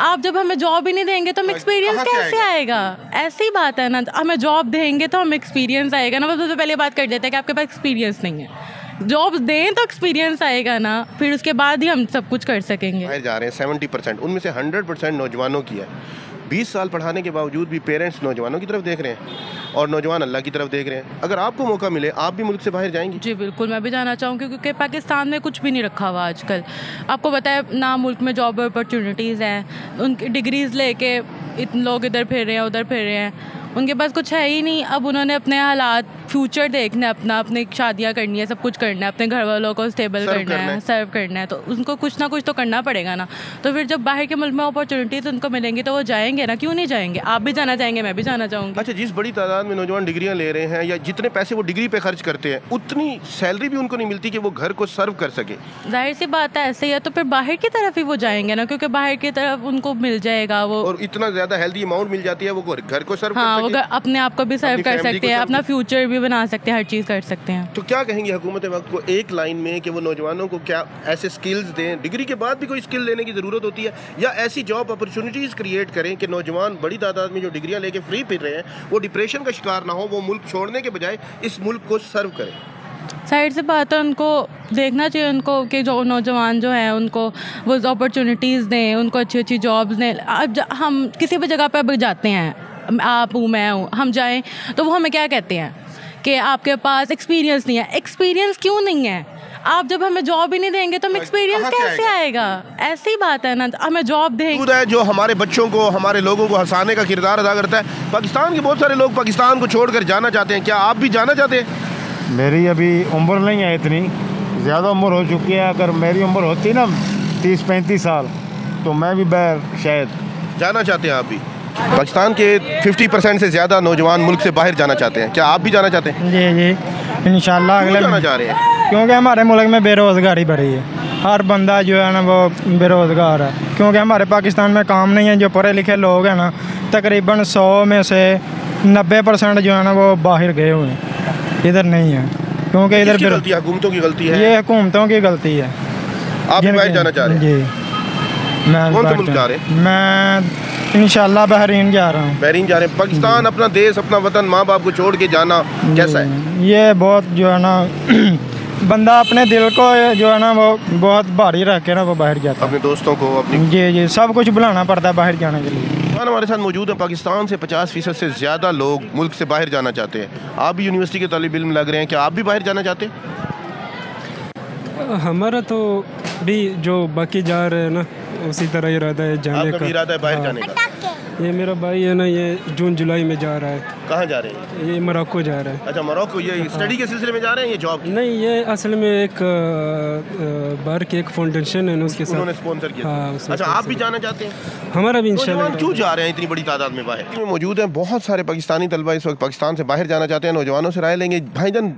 आप जब हमें जॉब ही नहीं देंगे तो हम एक्सपीरियंस कैसे आएगा? ऐसी बात है ना, हमें जॉब देंगे तो हम एक्सपीरियंस आएगा ना। तो पहले बात कर देते हैं कि आपके पास एक्सपीरियंस नहीं है, जॉब दें तो एक्सपीरियंस आएगा ना, फिर उसके बाद ही हम सब कुछ कर सकेंगे। बाहर जा रहे हैं 70%, उनमें से 100% नौजवानों की है। 20 साल पढ़ाने के बावजूद भी पेरेंट्स नौजवानों की तरफ देख रहे हैं और नौजवान अल्लाह की तरफ देख रहे हैं। अगर आपको मौका मिले आप भी मुल्क से बाहर जाएंगी? जी बिल्कुल, मैं भी जाना चाहूँगी, क्योंकि पाकिस्तान में कुछ भी नहीं रखा हुआ आजकल। आपको पता है ना, मुल्क में जॉब अपॉर्चुनिटीज़ हैं, उनकी डिग्रीज़ लेके इतने लोग इधर फिर रहे हैं उधर फिर रहे हैं, उनके पास कुछ है ही नहीं। अब उन्होंने अपने हालात, फ्यूचर देखना है अपना, अपनी शादियाँ करनी है, सब कुछ करना है, अपने घर वालों को स्टेबल करना है, सर्व करना है, तो उनको कुछ ना कुछ तो करना पड़ेगा ना। तो फिर जब बाहर के मुल्क में अपॉर्चुनिटीज़ उनको मिलेंगी तो वो जाएंगे ना, क्यों नहीं जाएंगे? आप भी जाना चाहेंगे, मैं भी जाना चाहूँगी। अच्छा, जिस बड़ी तादाद में नौजवान डिग्रियां ले रहे हैं या जितने पैसे वो डिग्री पे खर्च करते हैं, उतनी सैलरी भी उनको नहीं मिलती कि वो घर को सर्व कर सके। जाहिर सी बात है, ऐसे ही है तो फिर बाहर की तरफ ही वो जाएंगे ना, क्योंकि बाहर की तरफ उनको मिल जाएगा वो, और इतना ज़्यादा हेल्दी अमाउंट मिल जाती है, वो घर को सर्व हाँ, कर वो सके, अपने आप को भी सर्व कर सकते हैं, अपना फ्यूचर भी बना सकते हैं, हर चीज़ कर सकते हैं। तो क्या कहेंगे हुकूमत वक्त को एक लाइन में कि वो नौजवानों को क्या ऐसे स्किल्स दें, डिग्री के बाद भी कोई स्किल लेने की ज़रूरत होती है, या ऐसी जॉब अपॉर्चुनिटीज़ क्रिएट करें कि नौजवान बड़ी तादाद में जो डिग्रियां लेके फ्री फिर रहे हैं वो डिप्रेशन का शिकार ना हो, वो मुल्क छोड़ने के बजाय इस मुल्क को सर्व करें? साइड से बात है, उनको देखना चाहिए उनको कि जो नौजवान जो हैं उनको वो अपॉर्चुनिटीज़ दें, उनको अच्छी अच्छी जॉब्स दें। अब हम किसी भी जगह पर जाते हैं, आप हूँ मैं हूँ, हम जाएं तो वो हमें क्या कहते हैं कि आपके पास एक्सपीरियंस नहीं है। एक्सपीरियंस क्यों नहीं है? आप जब हमें जॉब ही नहीं देंगे तो हम एक्सपीरियंस कैसे आएगा? ऐसी बात है ना, हमें जॉब देंगे। जो हमारे बच्चों को, हमारे लोगों को हंसाने का किरदार अदा करता है। पाकिस्तान के बहुत सारे लोग पाकिस्तान को छोड़कर जाना चाहते हैं, क्या आप भी जाना चाहते हैं? मेरी अभी उम्र नहीं है, इतनी ज़्यादा उम्र हो चुकी है। अगर मेरी उम्र होती ना 30-35 साल तो मैं भी शायद जाना चाहते हैं। आप भी? पाकिस्तान के 50% से ज़्यादा नौजवान मुल्क से बाहर जाना चाहते हैं, क्या आप भी जाना चाहते हैं? जी जी, इंशाल्लाह अगले जाना चाह रहे हैं। क्योंकि हमारे मुल्क में बेरोज़गारी बढ़ी है, हर बंदा जो है ना वो बेरोज़गार है, क्योंकि हमारे पाकिस्तान में काम नहीं है। जो पढ़े लिखे लोग हैं ना, तकरीबन 100 में से 90% जो है ना वो बाहर गए हुए हैं, इधर नहीं है। क्योंकि इधर गलती हुकूमतों की गलती है, ये हुकूमतों की गलती है। आप भी बाहर जाना चाह रहे हैं? जी, मैं कौन से मुल्क जा रहे हैं? मैं इंशाल्लाह बहरीन जा रहा हूँ। बहरीन जा रहे हैं। पाकिस्तान अपना देश, अपना वतन, माँ बाप को छोड़ के जाना कैसा है? ये बहुत जो है ना बंदा अपने दिल को जो है ना वो बहुत भारी रख के ना वो बाहर जाता है, अपने दोस्तों को, अपनी जी जी सब कुछ बुलाना पड़ता है बाहर जाने के लिए। हमारे साथ मौजूद है। पाकिस्तान से 50% से ज़्यादा लोग मुल्क से बाहर जाना चाहते हैं। आप भी यूनिवर्सिटी के तालिब इल्म लग रहे हैं, क्या आप भी बाहर जाना चाहते हैं? हमारा तो भी जो बाकी जा रहे हैं ना उसी तरह इरादा है जाने आपका का। भी इरादा है बाहर जाने का? ये मेरा भाई है ना, ये जून जुलाई में जा रहा है। कहाँ जा रहे हैं? ये मोरक्को जा रहा है। अच्छा, मोरक्को। ये स्टडी के सिलसिले में जा रहे हैं, ये जॉब? नहीं, ये असल में एक बार की एक फाउंडेशन है ना, उसके साथ उन्होंने स्पॉन्सर किया। हाँ, अच्छा, आप भी जाना चाहते हैं? हमारा भी इंशाल्लाह। क्यों जा रहे हैं इतनी बड़ी तादाद में बाहर? में मौजूद हैं बहुत सारे पाकिस्तानी तलबा इस वक्त पाकिस्तान से बाहर जाना चाहते हैं। नौजवानों से राय लेंगे। भाईजान,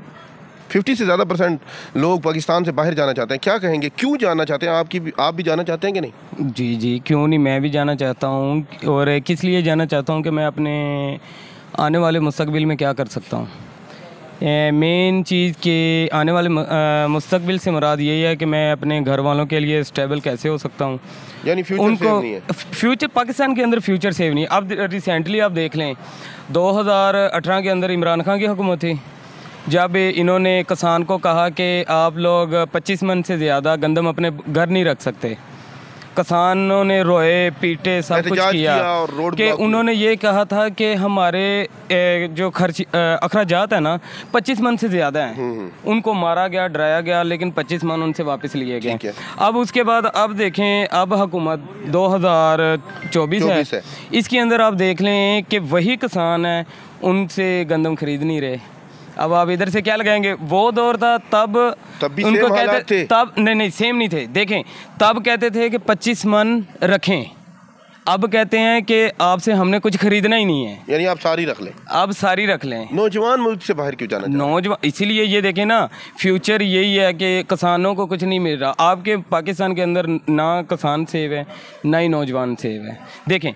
50 से ज़्यादा % लोग पाकिस्तान से बाहर जाना चाहते हैं, क्या कहेंगे? क्यों जाना चाहते हैं? आप भी जाना चाहते हैं कि नहीं? जी जी, क्यों नहीं, मैं भी जाना चाहता हूँ। और किस लिए जाना चाहता हूँ कि मैं अपने आने वाले मुस्तकबिल में क्या कर सकता हूँ। मेन चीज़ के आने वाले मुस्तकबिल से मुराद यही है कि मैं अपने घर वालों के लिए स्टेबल कैसे हो सकता हूँ। यानी फ्यूचर सेव नहीं है? फ्यूचर पाकिस्तान के अंदर फ्यूचर सेव नहीं। अब रिसेंटली आप देख लें, 2018 के अंदर इमरान खान की हुकूमत थी, जब इन्होंने किसान को कहा कि आप लोग 25 मन से ज़्यादा गंदम अपने घर नहीं रख सकते। किसानों ने रोए पीटे सब कुछ किया कि उन्होंने ये कहा था कि हमारे जो खर्च अखराजात है ना 25 मन से ज़्यादा हैं, उनको मारा गया, डराया गया, लेकिन 25 मन उनसे वापस लिए गए। अब उसके बाद अब देखें, अब हुकूमत 2024 है, इसके अंदर आप देख लें कि वही किसान है, उनसे गंदम खरीद नहीं रहे। अब आप इधर से क्या लगाएंगे? वो दौर था तब भी उनको कहते तब नहीं सेम नहीं थे। देखें, तब कहते थे कि 25 मन रखें, अब कहते हैं कि आपसे हमने कुछ खरीदना ही नहीं है, यानी आप सारी रख लें। अब सारी रख लें। नौजवान मुल्क से बाहर क्यों जाना? नौजवान इसीलिए, ये देखें ना, फ्यूचर यही है कि किसानों को कुछ नहीं मिल रहा। आपके पाकिस्तान के अंदर ना किसान सेव है, ना ही नौजवान सेव है। देखें,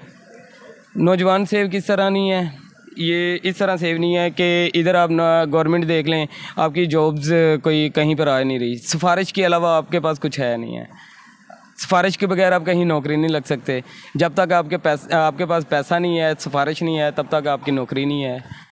नौजवान सेव किस तरह नहीं है, ये इस तरह सेव नहीं है कि इधर आप ना गवर्नमेंट देख लें, आपकी जॉब्स कोई कहीं पर आ नहीं रही, सिफारिश के अलावा आपके पास कुछ है नहीं है। सिफारिश के बगैर आप कहीं नौकरी नहीं लग सकते। जब तक आपके पास पैसा नहीं है, सिफारिश नहीं है, तब तक आपकी नौकरी नहीं है।